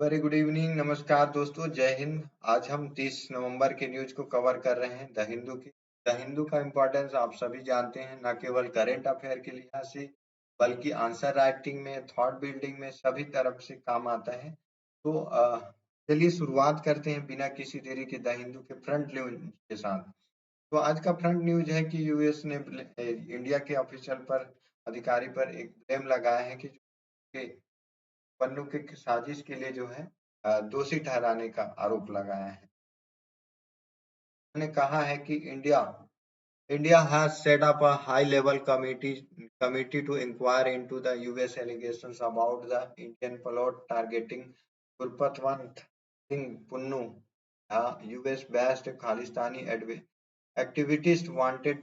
Very good evening, नमस्कार दोस्तों, जय हिंद। आज हम 30 नवंबर के न्यूज को कवर कर रहे हैं द हिंदू की। द हिंदू का इम्पोर्टेंस आप सभी जानते हैं, न केवल करेंट अफेयर के लिहाज से बल्कि आंसर राइटिंग में, थॉट बिल्डिंग में सभी तरफ से काम आता है। तो चलिए शुरुआत करते हैं बिना किसी देरी के द हिंदू के फ्रंट न्यूज के साथ। तो आज का फ्रंट न्यूज है कि यूएस ने इंडिया के ऑफिशियल पर अधिकारी पर एक ब्लेम लगाया है कि पन्नू के साजिश के लिए जो है दोषी ठहराने का आरोप लगाया है। उन्होंने कहा है कि India has set up a high level committee to inquire into the US allegations about the Indian pilot targeting Gurpatwant Singh Punnu, a US based Khalistani activist wanted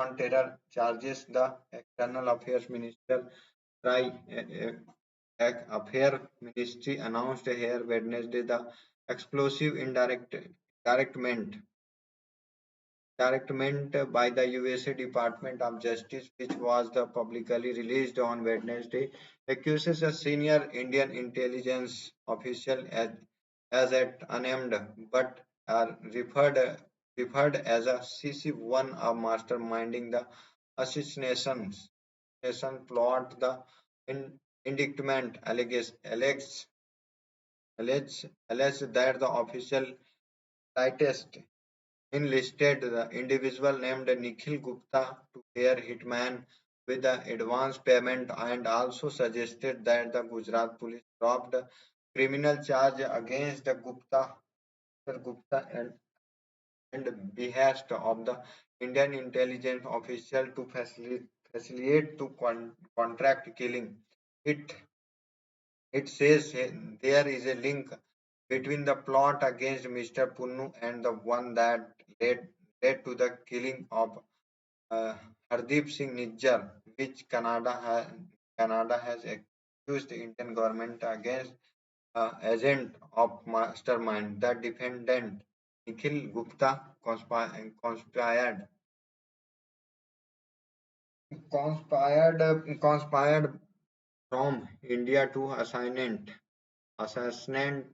on terror charges. The External Affairs Minister Try Affair Ministry announced here Wednesday the explosive indictment by the USA Department of Justice, which was the publicly released on Wednesday, accuses a senior Indian intelligence official as at unnamed but are referred as a CC1 of masterminding the assassination plot. The indictment alleged that the official latest enlisted the individual named Nikhil Gupta to pay hitman with the advance payment and also suggested that the Gujarat police dropped criminal charge against the Gupta and behest of the Indian intelligence official to facilitate to contract killing. It it says there is a link between the plot against Mr. Punnu and the one that led to the killing of uh, Hardeep Singh Nijjar, which Canada has accused the Indian government against agent of mastermind. The defendant Nikhil Gupta conspired from India to assassinate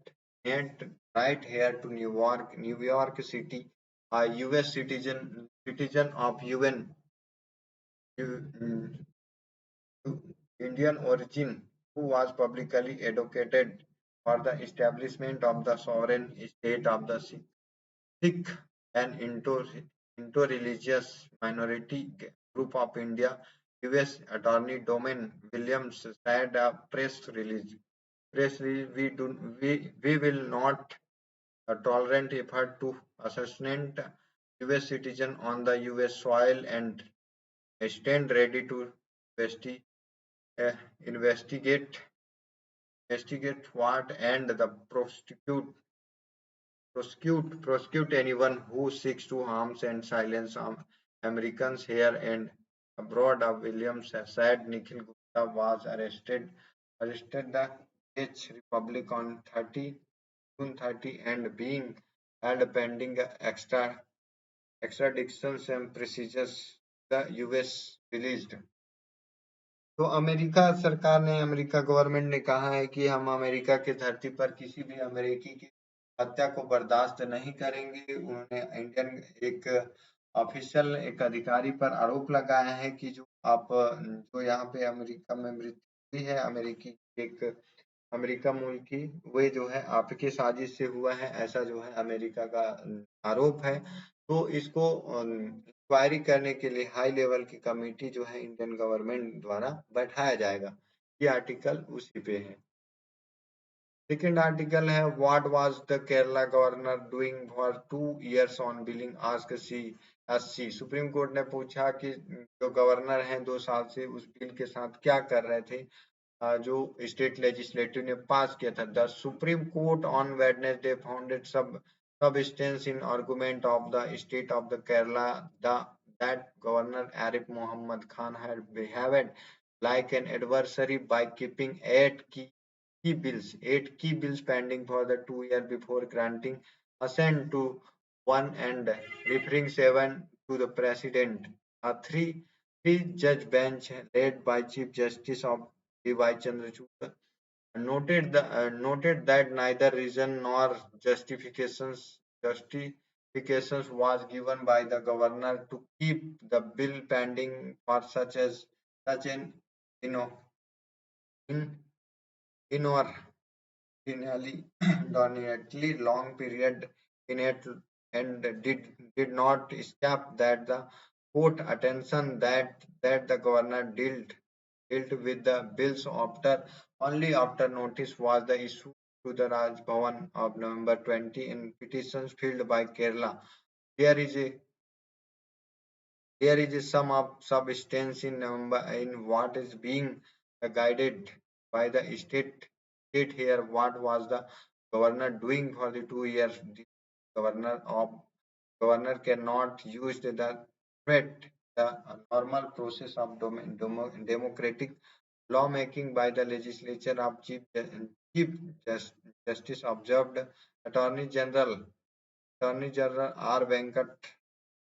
right here to New York City, a U.S. citizen of Indian origin, who was publicly advocated for the establishment of the sovereign state of the Sikh and interreligious minority group of India. U.S. Attorney Domain Williams said a press release, we will not tolerate effort to assassinate U.S. citizen on the U.S. soil and stand ready to investi- uh, investigate what and the prosecute anyone who seeks to harm and silence Americans here and abroad. Williams said Nikhil Gupta was arrested the Czech Republic on June 30 and being held pending extradition and procedures the US released. तो America सरकार ने America government ने कहा है कि हम America के धरती पर किसी भी अमेरिकी की हत्या को बर्दाश्त नहीं करेंगे। उन्होंने इंडियन एक ऑफिशियल एक अधिकारी पर आरोप लगाया है कि जो यहाँ पे अमेरिका में मृत्यु हुई है अमेरिकी एक अमेरिका मूल की, वे जो है आपके साजिश से हुआ है, ऐसा जो है अमेरिका का आरोप है। तो इसको इंक्वायरी करने के लिए हाई लेवल की कमेटी जो है इंडियन गवर्नमेंट द्वारा बैठाया जाएगा। ये आर्टिकल उसी पे है। सेकेंड आर्टिकल है what was the Kerala governor doing for 2 years on billing ask CSC। Supreme court ने पूछा कि जो गवर्नर हैं 2 साल से उस बिल के साथ क्या कर रहे थे जो स्टेट लेजिस्लेटिव ने पास किया था। The supreme court on Wednesday founded substance in argument of the state of the Kerala that Governor Arif Muhammad Khan had behaved like an adversary by keeping eight key bills pending for the 2 year before granting assent to one and referring seven to the president. A three judge bench led by Chief Justice of D.Y. Chandrachud noted that neither reason nor justifications was given by the governor to keep the bill pending for such an you know in inordinately long period in it, and did not escape that the court attention that the governor dealt with the bills only after notice was the issue to the Raj Bhavan of November 20 in petitions filed by Kerala. There is a there is some of substance in November in what is being guided by the state here. What was the governor doing for the 2 years? The governor of governor cannot use the threat the normal process of democratic lawmaking by the legislature of Chief Justice observed Attorney General R.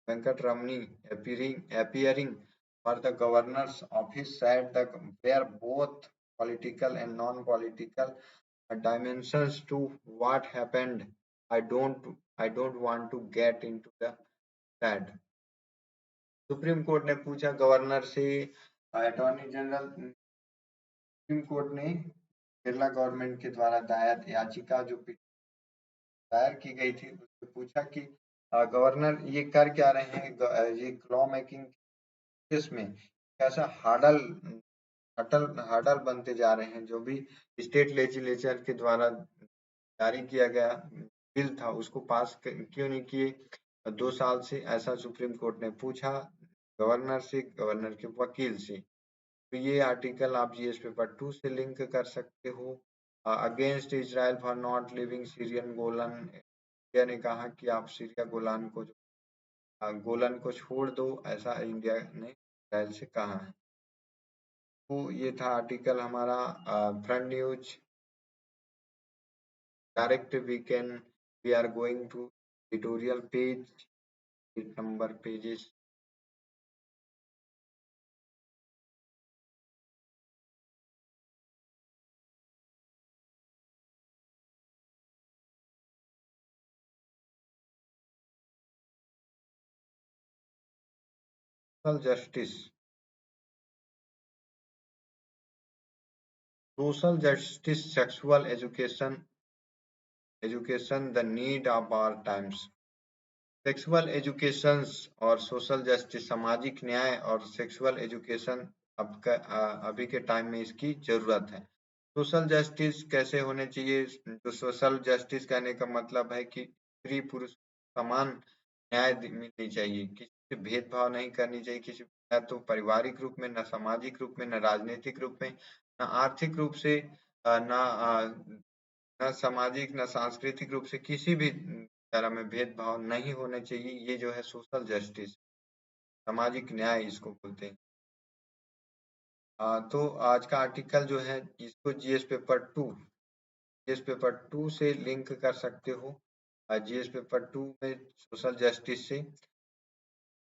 Venkatramani appearing for the governor's office said that were both political and non-political dimensions to what happened. I don't want to get into that. Supreme court ने पूछा governor से attorney general supreme court ने Kerala government के द्वारा दायर याचिका जो दायर की गई थी उससे पूछा कि गवर्नर ये कर क्या रहे हैं, ये लॉ मेकिंग केस में कैसा हर्डल बनते जा रहे हैं। जो भी स्टेट लेजिस्लेचर के द्वारा जारी किया गया बिल था उसको पास क्यों नहीं किए 2 साल से, ऐसा सुप्रीम कोर्ट ने पूछा गवर्नर से, गवर्नर के वकील से। तो ये आर्टिकल आप जीएस पेपर 2 से लिंक कर सकते हो। Against Israel for not living Syrian Golan, India ने कहा कि आप सीरिया गोलन को छोड़ दो, ऐसा इंडिया ने इजराइल से कहा है। तो ये था आर्टिकल हमारा front news direct we are going to editorial page, number pages. social justice, sexual education the need of our times। Sexual education और सोशल जस्टिस, सामाजिक न्याय और सेक्सुअल एजुकेशन अभी के टाइम में इसकी जरूरत है। सोशल जस्टिस कैसे होने चाहिए? जो सोशल जस्टिस कहने का मतलब है कि स्त्री पुरुष समान न्याय मिलनी चाहिए, किसी से भेदभाव नहीं करनी चाहिए, किसी न तो पारिवारिक रूप में, न सामाजिक रूप में, न राजनीतिक रूप में, न आर्थिक रूप से, न सामाजिक न सांस्कृतिक रूप से किसी भी तरह में भेदभाव नहीं होने चाहिए। ये जो है सोशल जस्टिस, सामाजिक न्याय इसको बोलते हैं। तो आज का आर्टिकल जो है इसको जीएस पेपर 2 से लिंक कर सकते हो। जीएस पेपर 2 में सोशल जस्टिस से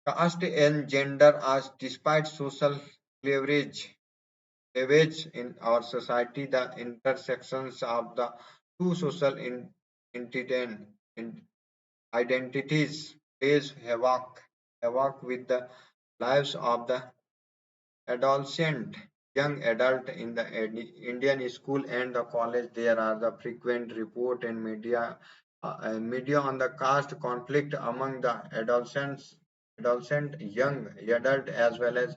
कास्ट एंड जेंडर आज despite social leverage in our society, the intersections of the two social identities plays havoc with the lives of the adolescent young adult in the Indian school and the college. There are the frequent report and media on the caste conflict among the adolescent young adult, as well as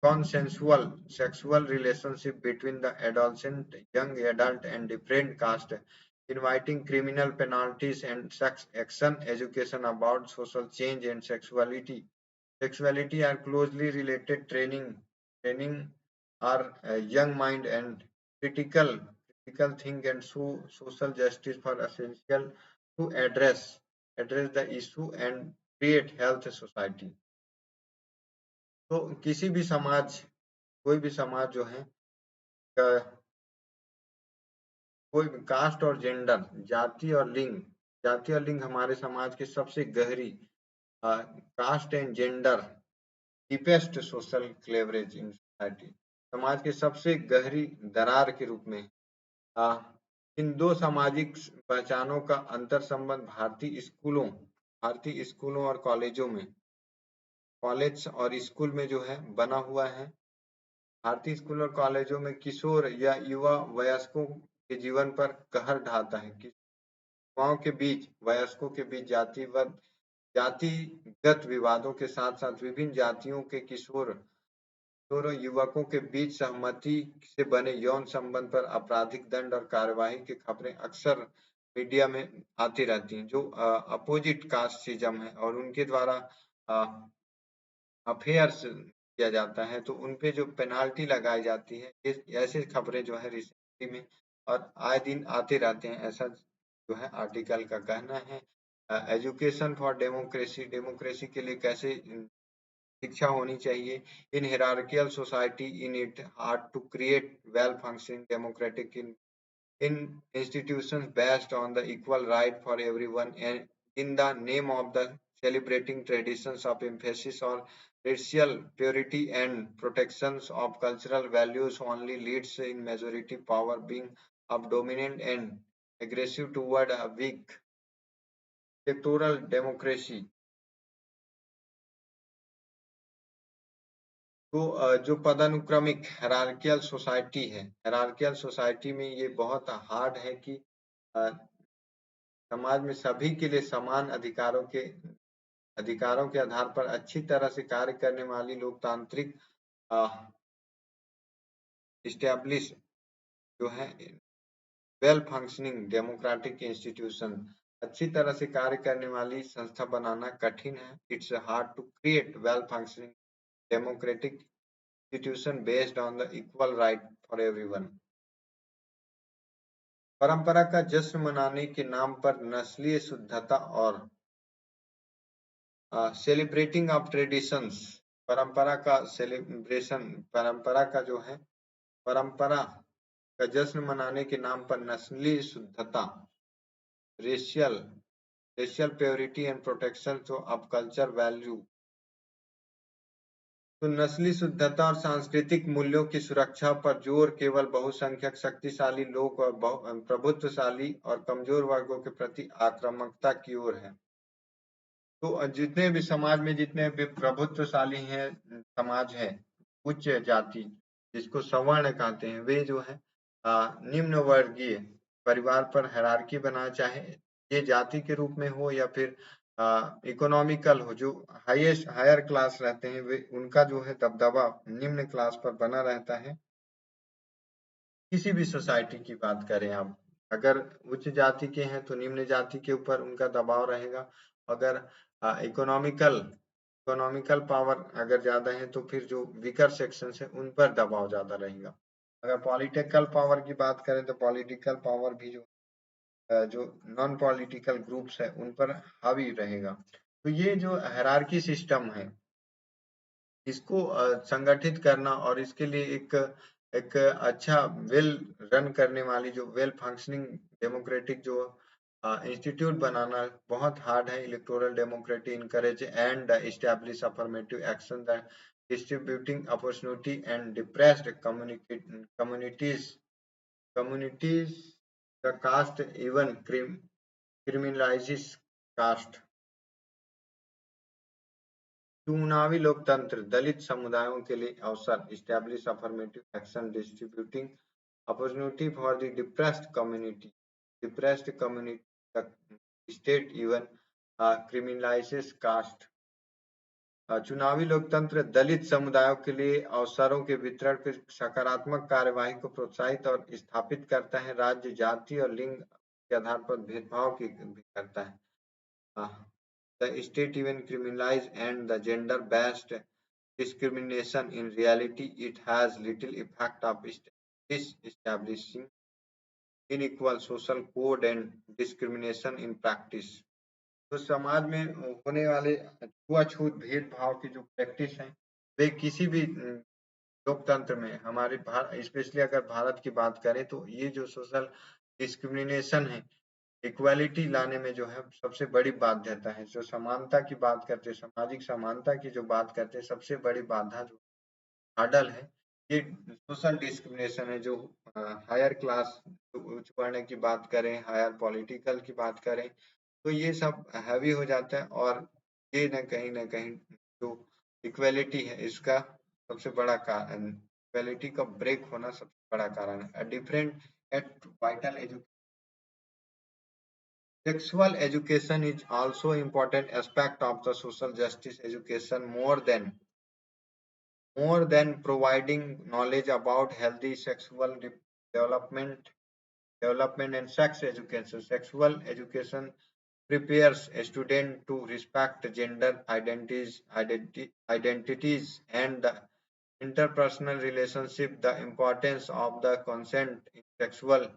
consensual sexual relationship between the adolescent young adult and different caste, inviting criminal penalties and sex action. Education about social change and sexuality are closely related. Training our young mind and critical think and social justice for essential to address the issue and create health society। तो किसी भी समाज, कोई भी समाज जो है, कोई भी कास्ट और जेंडर, जाति और लिंग हमारे समाज के सबसे गहरी caste and gender deepest social cleavage in society. समाज के सबसे गहरी दरार के रूप में। आ, इन दो सामाजिक पहचानों का अंतर संबंध भारतीय स्कूलों और कॉलेज और स्कूल में जो है बना हुआ है। भारतीय स्कूल और कॉलेजों में किशोर या युवा वयस्कों के जीवन पर कहर ढाता है। युवाओं के बीच, वयस्कों के बीच जातिगत विवादों के साथ साथ विभिन्न जातियों के किशोर युवकों के बीच सहमति से बने यौन संबंध पर आपराधिक दंड और कार्यवाही की खबरें अक्सर मीडिया में आती रहती हैं, जो अपोजिट कास्टिज्म है और उनके द्वारा अफेयर्स किया जाता है, तो उनपे जो पेनाल्टी लगाई जाती है, ऐसी खबरें जो है रिसेंटली में और आए दिन आते रहते हैं, ऐसा जो है आर्टिकल का कहना है। एजुकेशन फॉर डेमोक्रेसी के लिए कैसे शिक्षा होनी चाहिए। In hierarchical society in it hard to create well functioning democratic in institutions based on the equal right for everyone and in the name of the celebrating traditions of emphasis on racial purity and protections of cultural values only leads in majority power being of dominant and aggressive toward a weak electoral democracy। तो जो पदानुक्रमिक हेरार्कियल society में ये बहुत hard है कि समाज में सभी के लिए समान अधिकारों के आधार पर अच्छी तरह से कार्य करने वाली लोकतांत्रिक इस्टेब्लिश जो है वेल फंक्शनिंग डेमोक्रेटिक इंस्टीट्यूशन अच्छी तरह से कार्य करने वाली संस्था बनाना कठिन है। It's hard to create well functioning democratic institution based on the equal right for everyone. परंपरा का जश्न मनाने के नाम पर नस्लीय शुद्धता और सेलिब्रेटिंग ऑफ ट्रेडिशंस परंपरा का जश्न मनाने के नाम पर नस्लीय शुद्धता racial purity and protection of culture value. तो नस्ली शुद्धता और सांस्कृतिक मूल्यों की सुरक्षा पर जोर केवल बहुसंख्यक शक्तिशाली लोग और प्रभुत्वशाली और कमजोर वर्गों के प्रति आक्रामकता की ओर है। तो जितने भी समाज में जितने भी प्रभुत्वशाली हैं समाज है, उच्च जाति जिसको सवर्ण कहते हैं, वे जो है निम्न वर्गीय परिवार पर हायरार्की बना, चाहे ये जाति के रूप में हो या फिर इकोनॉमिकल हो। जो हायर क्लास रहते हैं वे उनका जो है दबदबा निम्न क्लास पर बना रहता है। किसी भी सोसाइटी की बात करें आप, अगर उच्च जाति के हैं तो निम्न जाति के ऊपर उनका दबाव रहेगा। अगर इकोनॉमिकल पावर अगर ज्यादा है तो फिर जो वीकर सेक्शन है उन पर दबाव ज्यादा रहेगा। अगर पॉलिटिकल पावर की बात करें तो पॉलिटिकल पावर भी जो नॉन पॉलिटिकल ग्रुप्स है उन पर हावी रहेगा। तो ये जो हायरार्की सिस्टम है इसको संगठित करना और इसके लिए एक अच्छा वेल रन करने वाली जो वेल फंक्शनिंग डेमोक्रेटिक जो इंस्टीट्यूट बनाना बहुत हार्ड है। Electoral democracy encourage and establish affirmative action that distributing opportunity and depressed communities the caste even criminalizes caste। चुनावी लोकतंत्र दलित समुदायों के लिए अवसर establish affirmative action distributing opportunity for the depressed community the state even criminalizes caste। चुनावी लोकतंत्र दलित समुदायों के लिए अवसरों के वितरण की सकारात्मक कार्यवाही को प्रोत्साहित और स्थापित करता है। राज्य, जाति और लिंग के आधार पर भेदभाव की भी करता है। The state even criminalize and the gender-based discrimination in reality it has little effect of establishing unequal social code and discrimination in practice। तो समाज में होने वाले छुआछूत भेदभाव की जो प्रैक्टिस है वे किसी भी लोकतंत्र में हमारे स्पेशली अगर भारत की बात करें तो ये जो सोशल डिस्क्रिमिनेशन है इक्वालिटी लाने में जो है सबसे बड़ी बाध्यता है। जो समानता की बात करते हैं, सामाजिक समानता की जो बात करते हैं, सबसे बड़ी बाधा जो हर्डल है ये सोशल डिस्क्रिमिनेशन है जो हायर क्लास, उच्च वर्ण की बात करें, हायर पॉलिटिकल की बात करें, तो ये सब हैवी हो जाता है। और ये न कहीं जो इक्वेलिटी है इसका सबसे बड़ा कारण, इक्वेलिटी का ब्रेक होना सबसे बड़ा कारण है। Different at vital education, sexual education is also important aspect of the social justice education. More than providing knowledge about healthy sexual development and sex education. Sexual education prepares a student to respect gender identities and the interpersonal relationship, the importance of the consent in sexual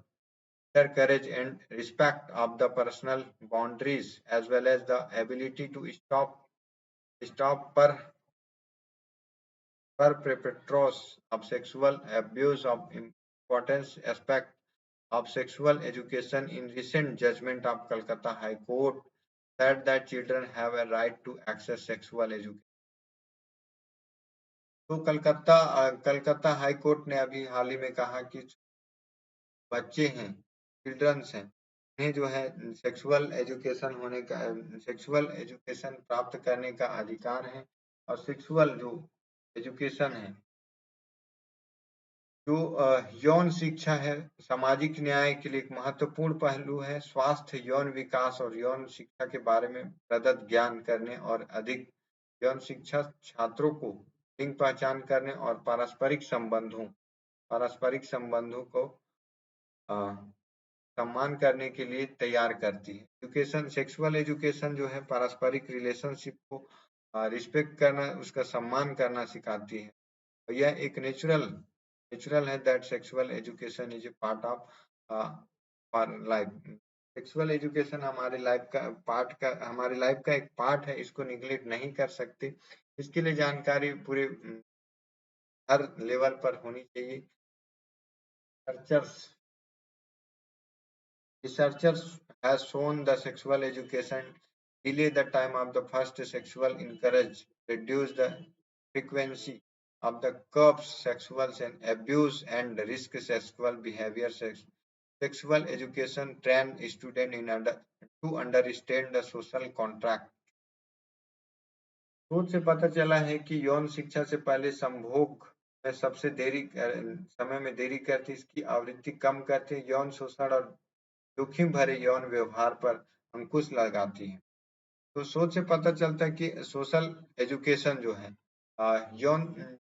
courage and respect of the personal boundaries, as well as the ability to stop perpetrators of sexual abuse. Of importance aspect of sexual education in recent judgment of Calcutta High Court said that children have a right to access sexual education. तो Calcutta high court ने अभी हाल ही में कहा कि बच्चे हैं, children's हैं, उन्हें जो है सेक्सुअल एजुकेशन प्राप्त करने का अधिकार है। और सेक्सुअल जो एजुकेशन है, जो यौन शिक्षा है, सामाजिक न्याय के लिए एक महत्वपूर्ण पहलू है। स्वास्थ्य, यौन विकास और यौन शिक्षा के बारे में प्रदत्त ज्ञान करने और अधिक यौन शिक्षा छात्रों को लिंग पहचान करने और पारस्परिक संबंधों को अ, सम्मान करने के लिए तैयार करती है। एजुकेशन, सेक्सुअल एजुकेशन जो है पारस्परिक रिलेशनशिप को रिस्पेक्ट करना, उसका सम्मान करना सिखाती है। और यह एक नेचुरल है that sexual education is a part of life. Sexual education हमारे लाइफ का एक पार्ट है, इसको निगलेक्ट नहीं कर सकते। इसके लिए जानकारी पूरे हर लेवल पर होनी चाहिए। Researchers Researchers has shown the sexual education delay the time of the first sexual encourage, reduce the frequency of the curbs sexual and abuse and risk sexual behavior. Sexual education train student to understand the social contract. शोध से पता चला है कि यौन शिक्षा से पहले संभोग में समय में देरी करती, इसकी आवृत्ति कम करते, यौन शोषण और जोखिम भरे यौन व्यवहार पर अंकुश लगाती है। तो शोध से पता चलता है कि सोशल एजुकेशन जो है यौन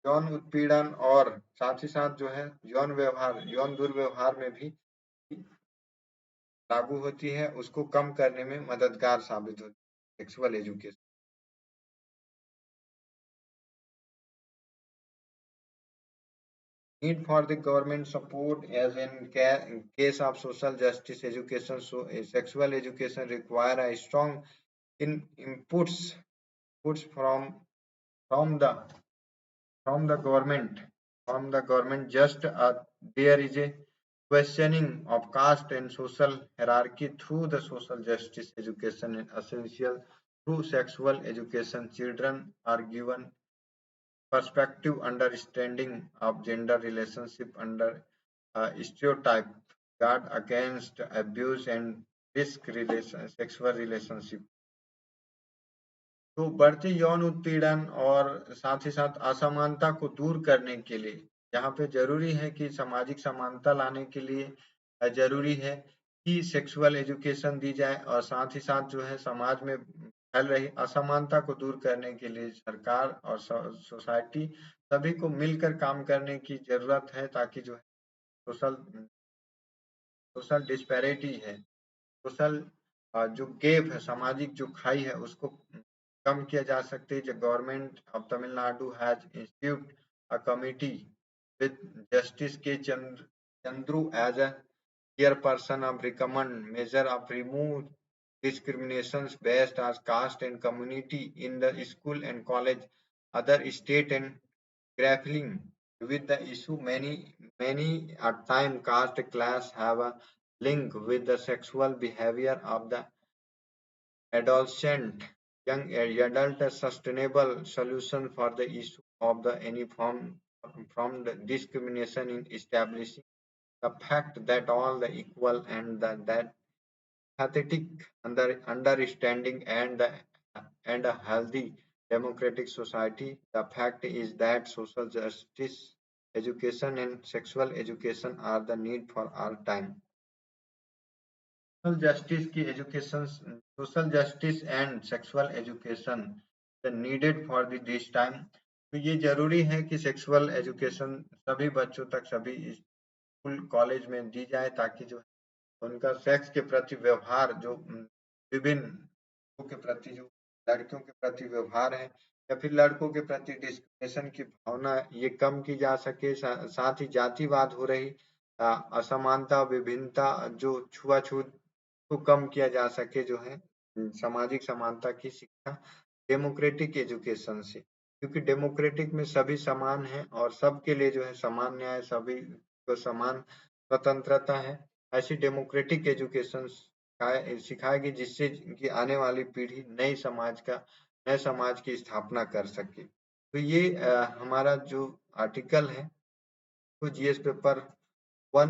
यौन उत्पीड़न और साथ ही साथ जो है यौन दुर्व्यवहार में भी लागू होती है, उसको कम करने में मददगार साबित होती है sexual education. Need for the government support as in case of social justice education. So sexual education require a strong inputs from the from the government just there is a questioning of caste and social hierarchy through the social justice education and essential. Through sexual education, children are given perspective understanding of gender relationship under stereotype, guard against abuse and sexual relationship. तो बढ़ते यौन उत्पीड़न और साथ ही साथ असमानता को दूर करने के लिए यहाँ पे जरूरी है कि सामाजिक समानता लाने के लिए जरूरी है कि सेक्सुअल एजुकेशन दी जाए। और साथ ही साथ जो है समाज में फैल रही असमानता को दूर करने के लिए सरकार और सोसाइटी सभी को मिलकर काम करने की जरूरत है, ताकि जो है सोशल सोशल डिस्पैरिटी है, सोशल जो गैप है, सामाजिक जो खाई है, उसको कम किया जा सकते हैं। The government of Tamil Nadu has instituted a committee with Justice K. Chandru as a chairperson of recommend measure of remove discriminations based on caste and community in the school and college. Other state and grappling with the issue, many at time caste class have a link with the sexual behavior of the adolescent young adult. A sustainable solution for the issue of the uniform from the discrimination in establishing the fact that all the equal and that pathetic understanding and a healthy democratic society. The fact is that social justice, education, and sexual education are the need for our time. Social justice and sexual education needed for this time. तो ये जरूरी है कि sexual education सभी बच्चों तक सभी school college में दी जाए, ताकि जो उनका सेक्स के प्रति व्यवहार जो विभिन्न लोगों के प्रति जो लड़कियों के प्रति व्यवहार है या फिर लड़कों के प्रति डिस्क्रिमिनेशन की भावना ये कम की जा सके। साथ ही जातिवाद हो रही असमानता विभिन्नता जो छुआछूत को कम किया जा सके, जो है सामाजिक समानता की शिक्षा डेमोक्रेटिक एजुकेशन से, क्योंकि डेमोक्रेटिक में सभी समान हैं और सबके लिए जो है समान न्याय, सभी को समान स्वतंत्रता है। ऐसी डेमोक्रेटिक एजुकेशन सिखाएगी जिससे कि आने वाली पीढ़ी नए समाज की स्थापना कर सके। तो ये हमारा जो आर्टिकल है वो जीएस पेपर 1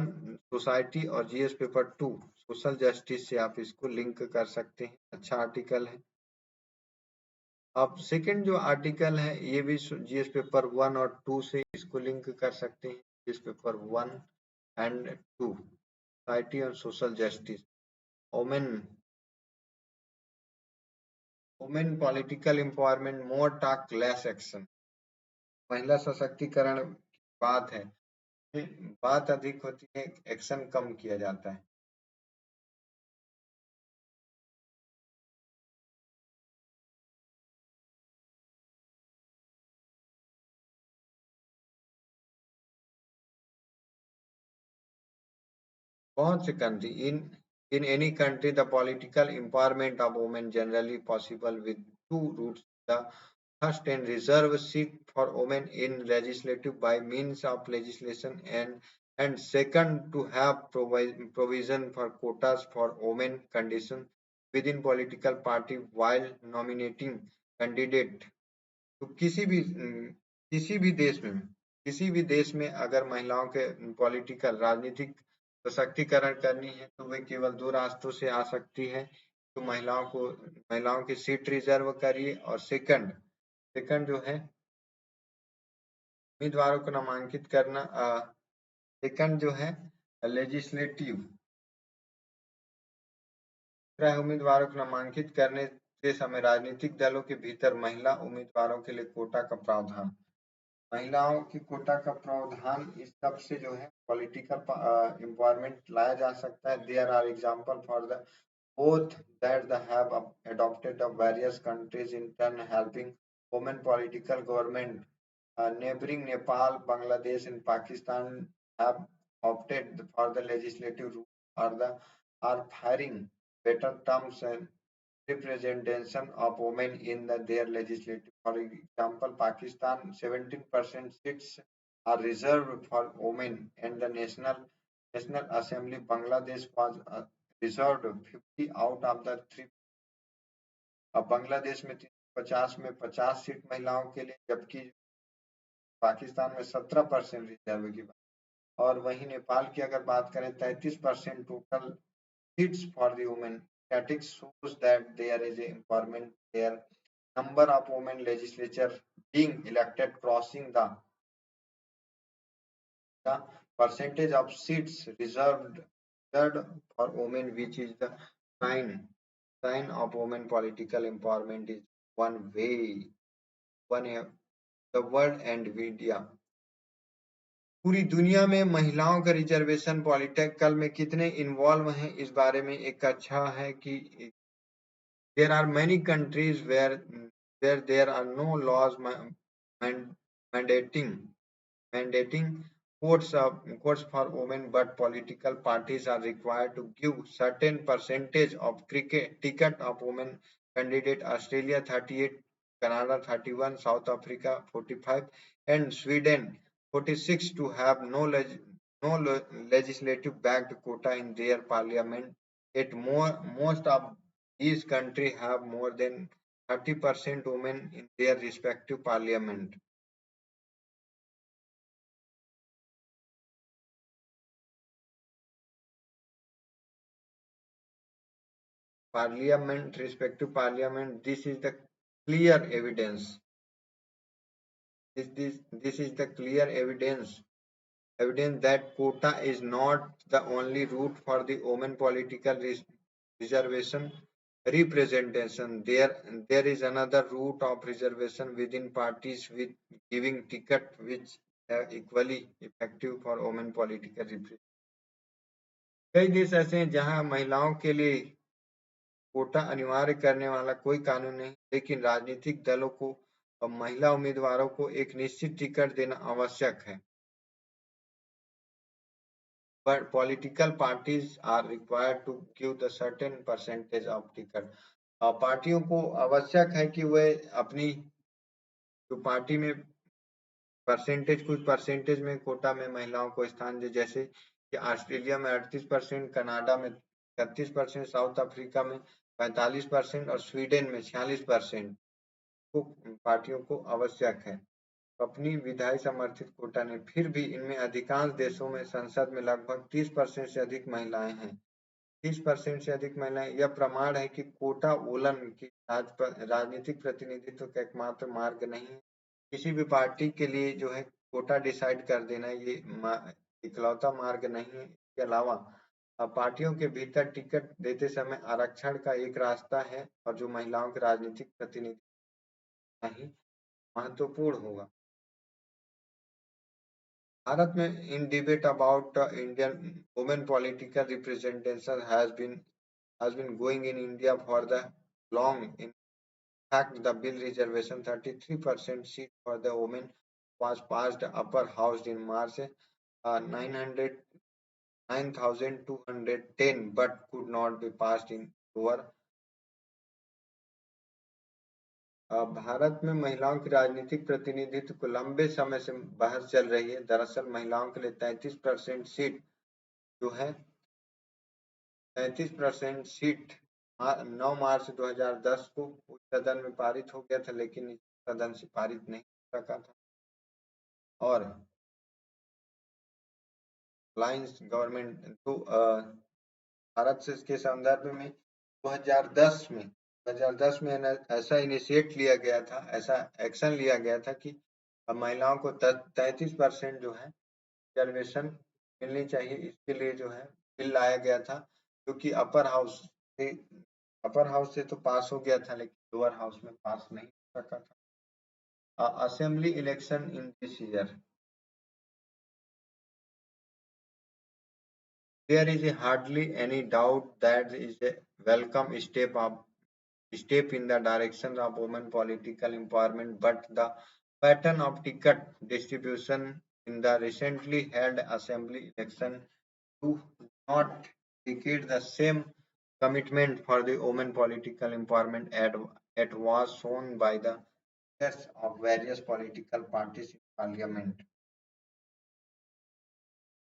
सोसाइटी और जीएस पेपर 2 सोशल जस्टिस से आप इसको लिंक कर सकते हैं। अच्छा आर्टिकल है। अब सेकंड जो आर्टिकल है ये भी जीएस पेपर 1 और 2 से इसको लिंक कर सकते हैं। जीएस पेपर 1 एंड 2 सोसाइटी और social justice. Women women political empowerment, मोर टॉक लेस एक्शन। महिला सशक्तिकरण की बात है, बात अधिक होती है, एक्शन कम किया जाता है। बहुत से country in any country the political empowerment of women generally possible with two routes. The first, and reserve seat for women in legislative by means of legislation, and second, to have provision for quotas for women condition within political party while nominating candidate। तो किसी भी देश में अगर महिलाओं के political राजनीतिक सशक्तिकरण करनी है तो वे केवल दो रास्तों से आ सकती है। तो महिलाओं की सीट रिजर्व करिए, और सेकंड जो है उम्मीदवारों को नामांकित करना। सेकंड जो है लेजिस्लेटिव उम्मीदवारों को नामांकित करने के समय राजनीतिक दलों के भीतर महिला उम्मीदवारों के लिए कोटा का प्रावधान। महिलाओं की कोटा का प्रावधान इस सब से जो है पॉलिटिकल एम्पावरमेंट लाया जा सकता है। There are example for the both that they have adopted of various countries in turn helping women political government. Neighboring Nepal, Bangladesh, and Pakistan have opted for the legislative route, are firing better terms and representation of women in their legislative. For example, Pakistan 17% seats are reserved for women, and the National Assembly Bangladesh was reserved 50 out of the 3। अब बांग्लादेश में 350 में 50 seat महिलाओं के लिए, जबकि पाकिस्तान में 17% reserve की बात। और वहीं नेपाल की अगर बात करें 33% total seats for the women। Statistics shows that there is empowerment there। Number of women legislature being elected crossing the percentage of seats reserved for women, which is the sign of women political empowerment is one the world and media। पूरी दुनिया में महिलाओं का reservation political में कितने involve हैं, इस बारे में एक अच्छा है कि there are many countries where there are no laws mandating quotes for women, but political parties are required to give certain percentage of ticket of women candidate। Australia 38, Canada 31, South Africa 45, and Sweden 46 to have no legislative backed quota in their parliament. Yet most of these countries have more than 30% women in their respective parliament। respective parliament, this is the clear evidence. This is the clear evidence that quota is not the only route for the women political reservation representation. There is another route of reservation within parties with giving ticket which are equally effective for women political representation. कई देश ऐसे हैं जहां महिलाओं के लिए कोटा अनिवार्य करने वाला कोई कानून नहीं, लेकिन राजनीतिक दलों को और महिला उम्मीदवारों को एक निश्चित टिकट देना आवश्यक है। But political parties are required to give the certain percentage of ticket. पार्टियों को आवश्यक है कि वे अपनी जो पार्टी में कुछ परसेंटेज में कोटा में महिलाओं को स्थान दे, जैसे कि ऑस्ट्रेलिया में 38%, कनाडा में 31%, साउथ अफ्रीका में 45% और स्वीडन में 46% को पार्टियों को आवश्यक है। अपनी विधायी समर्थित कोटा ने, फिर भी इनमें अधिकांश देशों में संसद में लगभग 30% से अधिक महिलाएं हैं। 30% से अधिक महिलाएं, यह प्रमाण है कि कोटा वोलन की राजनीतिक प्रतिनिधित्व का एकमात्र मार्ग नहीं है। किसी भी पार्टी के लिए जो है कोटा डिसाइड कर देना ये इकलौता मार्ग नहीं है। इसके अलावा पार्टियों के भीतर टिकट देते समय आरक्षण का एक रास्ता है और जो महिलाओं के राजनीतिक प्रतिनिधि ही महत्वपूर्ण होगा। भारत में in debate about Indian women political representation has been going in India for the long. In fact, the bill reservation 33% seat for the women was passed upper house in March 9,210 but could not be passed in lower. Bharat में महिलाओं की राजनीतिक प्रतिनिधित्व को लंबे समय से बहस चल रही है। दरअसल महिलाओं के लिए 33% सीट जो है 33% सीट 9 मार्च 2010 को उच्च सदन में पारित हो गया था, लेकिन सदन से पारित नहीं हो सका था और अलायंस गवर्नमेंट तो भारत से इसके संदर्भ में 2010 में ऐसा इनिशिएट लिया गया था, ऐसा एक्शन लिया गया था कि महिलाओं को 33% जो है रिजर्वेशन मिलनी चाहिए। इसके लिए जो है बिल लाया गया था, जो कि अपर हाउस से तो पास हो गया था, लेकिन लोअर हाउस में पास नहीं हो सका था। Assembly election in this year, there is hardly any doubt that is a welcome step in the direction of women political empowerment, but the pattern of ticket distribution in the recently held assembly election do not indicate the same commitment for the women political empowerment as was shown by the leaders of various political parties in parliament.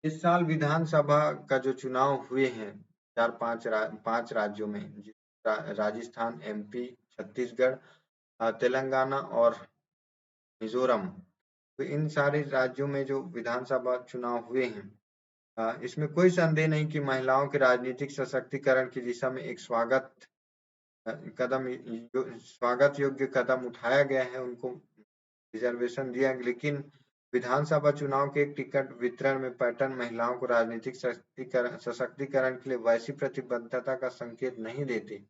इस साल विधानसभा का जो चुनाव हुए हैं पांच राज्यों में, राजस्थान, एमपी, छत्तीसगढ़, तेलंगाना और मिजोरम, तो इन सारे राज्यों में जो विधानसभा चुनाव हुए हैं, इसमें कोई संदेह नहीं कि महिलाओं के राजनीतिक सशक्तिकरण की दिशा में एक स्वागत योग्य कदम उठाया गया है, उनको रिजर्वेशन दिया, लेकिन विधानसभा चुनाव के एक टिकट वितरण में पैटर्न महिलाओं को राजनीतिक सशक्तिकरण के लिए वैसी प्रतिबद्धता का संकेत नहीं देते।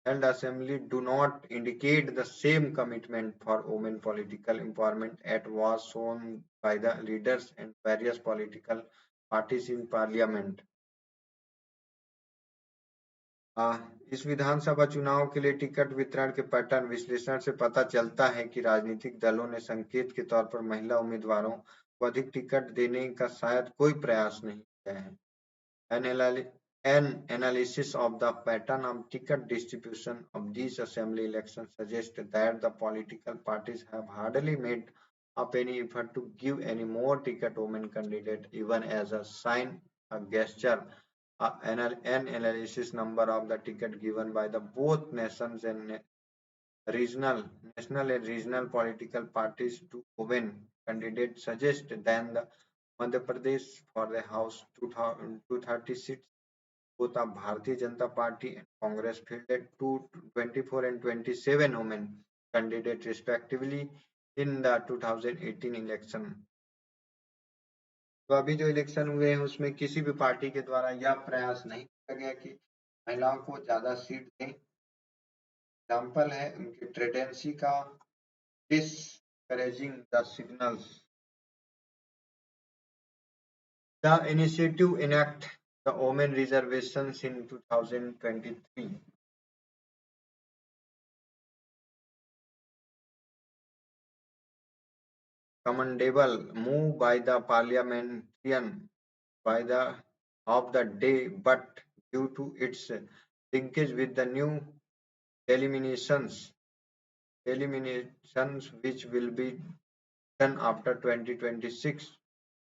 Held assembly do not indicate the same commitment for women political empowerment as was shown by the leaders and various political parties in parliament. इस विधानसभा चुनाव के लिए टिकट वितरण के पैटर्न विश्लेषण से पता चलता है कि राजनीतिक दलों ने संकेत के तौर पर महिला उम्मीदवारों को अधिक टिकट देने का शायद कोई प्रयास नहीं किया है। An analysis of the pattern of ticket distribution of these assembly elections suggests that the political parties have hardly made up any effort to give any more ticket women candidate, even as a sign, a gesture. An analysis number of the ticket given by the both national and regional political parties to women candidates suggest then the Madhya Pradesh for the House 230 seats both of Bharatiya Janata Party and Congress fielded 24 and 27 women candidates respectively in the 2018 election. तो अभी जो election हुए हैं उसमें किसी भी party के द्वारा यह प्रयास नहीं किया गया कि महिलाओं को ज्यादा सीट दें। एग्जाम्पल है उनकी ट्रेडेंसी का discouraging the signals. The initiative enact the women reservations in 2023. Commendable move by the parliamentarian by the of the day, but due to its linkage with the new eliminations which will be done after 2026,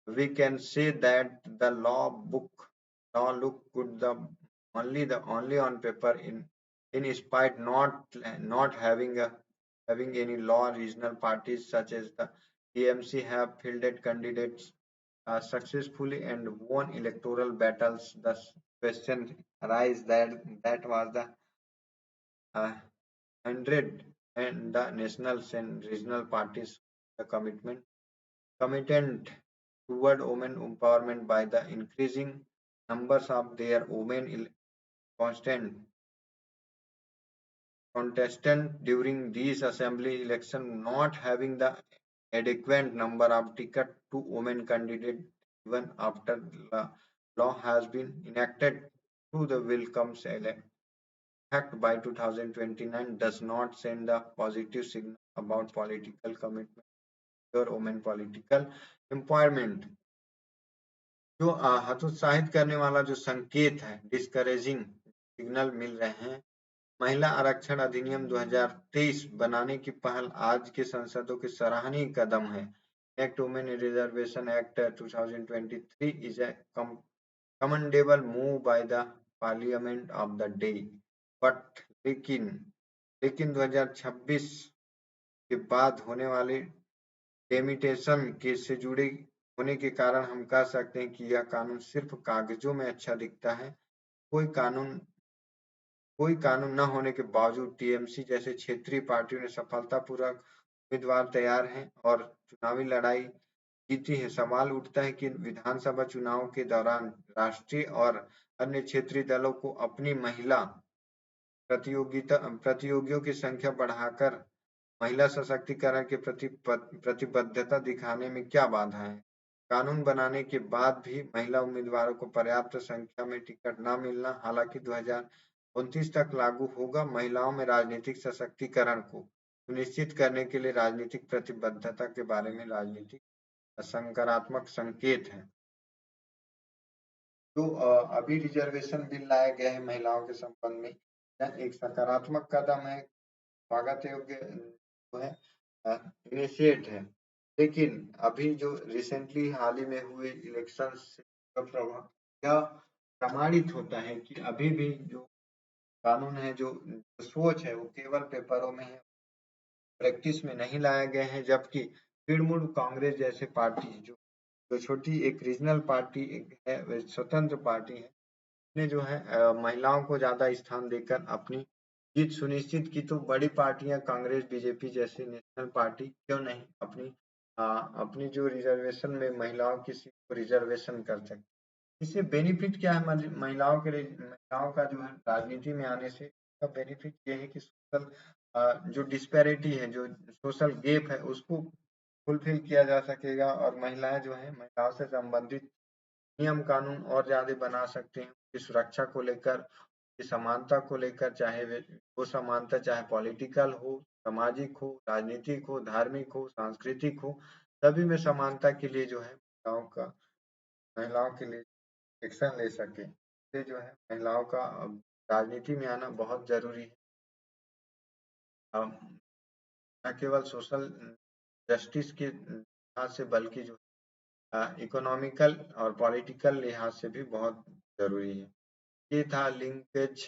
we can say that the law look good the only on paper in spite not having any law. Regional parties such as the TMC have fielded candidates successfully and won electoral battles. The question arises that was the 100 and the national and regional parties the commitment toward women empowerment by the increasing numbers of their women constant contestant during these assembly elections, not having the adequate number of tickets to women candidates even after the law has been enacted through the will comes act by 2029 does not send a positive signal about political commitment or women political empowerment. जो हतोत्साहित करने वाला जो संकेत है discouraging signal मिल रहे हैं। महिला आरक्षण अधिनियम 2023 बनाने की पहल आज के संसदों के सराहनीय कदम है। Act women reservation act 2023 is a commendable move by the parliament of the day, but लेकिन 2026 के बाद होने वाले डेमिटेशन के से जुड़े होने के कारण हम कह सकते हैं कि यह कानून सिर्फ कागजों में अच्छा दिखता है। कोई कानून न होने के बावजूद टीएमसी जैसे क्षेत्रीय पार्टियों ने सफलतापूर्वक उम्मीदवार तैयार हैं और चुनावी लड़ाई जीती है। सवाल उठता है कि विधानसभा चुनाव के दौरान राष्ट्रीय और अन्य क्षेत्रीय दलों को अपनी महिला प्रतियोगियों की संख्या बढ़ाकर महिला सशक्तिकरण के प्रति प्रतिबद्धता दिखाने में क्या बाधा है। कानून बनाने के बाद भी महिला उम्मीदवारों को पर्याप्त संख्या में टिकट न मिलना हालांकि 2029 तक लागू होगा, महिलाओं में राजनीतिक सशक्तिकरण को सुनिश्चित करने के लिए राजनीतिक प्रतिबद्धता के बारे में राजनीतिक सकारात्मक संकेत है। तो अभी रिजर्वेशन बिल लाया गया है महिलाओं के संबंध में, एक सकारात्मक कदम है, स्वागत योग्य जो है इनिशिएट है। लेकिन अभी जो रिसेंटली हाल ही में हुए इलेक्शन का प्रभाव यह प्रमाणित होता है कि अभी भी जो कानून है, जो सोच है वो केवल पेपरों में है, प्रैक्टिस में नहीं लाया गया है। जबकि तृणमूल कांग्रेस जैसे पार्टी जो छोटी एक रीजनल पार्टी है, स्वतंत्र पार्टी है, ने जो है महिलाओं को ज्यादा स्थान देकर अपनी जीत सुनिश्चित की। तो बड़ी पार्टियां कांग्रेस बीजेपी जैसी नेशनल पार्टी क्यों नहीं अपनी जो रिजर्वेशन में महिलाओं की सीट को रिजर्वेशन कर सकती। इससे बेनिफिट क्या है महिलाओं का जो है राजनीति में आने से का बेनिफिट ये है कि सोशल जो डिस्पैरिटी है, जो सोशल गैप है, उसको फुलफिल किया जा सकेगा और महिलाएं जो है महिलाओं से संबंधित नियम कानून और ज्यादा बना सकते हैं। उनकी सुरक्षा को लेकर, समानता को लेकर, चाहे वो समानता चाहे पॉलिटिकल हो, सामाजिक हो, राजनीतिक हो, धार्मिक हो, सांस्कृतिक हो, सभी में समानता के लिए जो है महिलाओं के लिए एक्शन ले सके। इसलिए जो है महिलाओं का राजनीति में आना बहुत जरूरी है। न केवल सोशल जस्टिस के लिहाज से बल्कि जो इकोनॉमिकल और पॉलिटिकल लिहाज से भी बहुत जरूरी है। ये था लिंकेज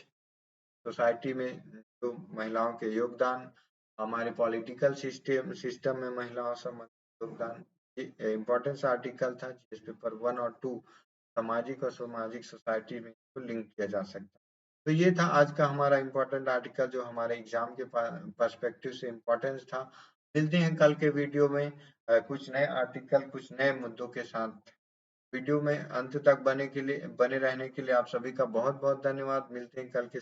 सोसाइटी में जो महिलाओं के योगदान, हमारे पॉलिटिकल सिस्टम में महिलाओं संबंधित योगदान। इम्पोर्टेंस आर्टिकल था जीएस पेपर 1 और 2 सामाजिक और सामाजिक सोसाइटी में इसको लिंक किया जा सकता है। तो ये था आज का हमारा इम्पोर्टेंट आर्टिकल जो हमारे एग्जाम के पर्सपेक्टिव से इम्पोर्टेंस था। मिलते हैं कल के वीडियो में कुछ नए आर्टिकल, कुछ नए मुद्दों के साथ। वीडियो में अंत तक बने रहने के लिए आप सभी का बहुत बहुत धन्यवाद। मिलते हैं कल के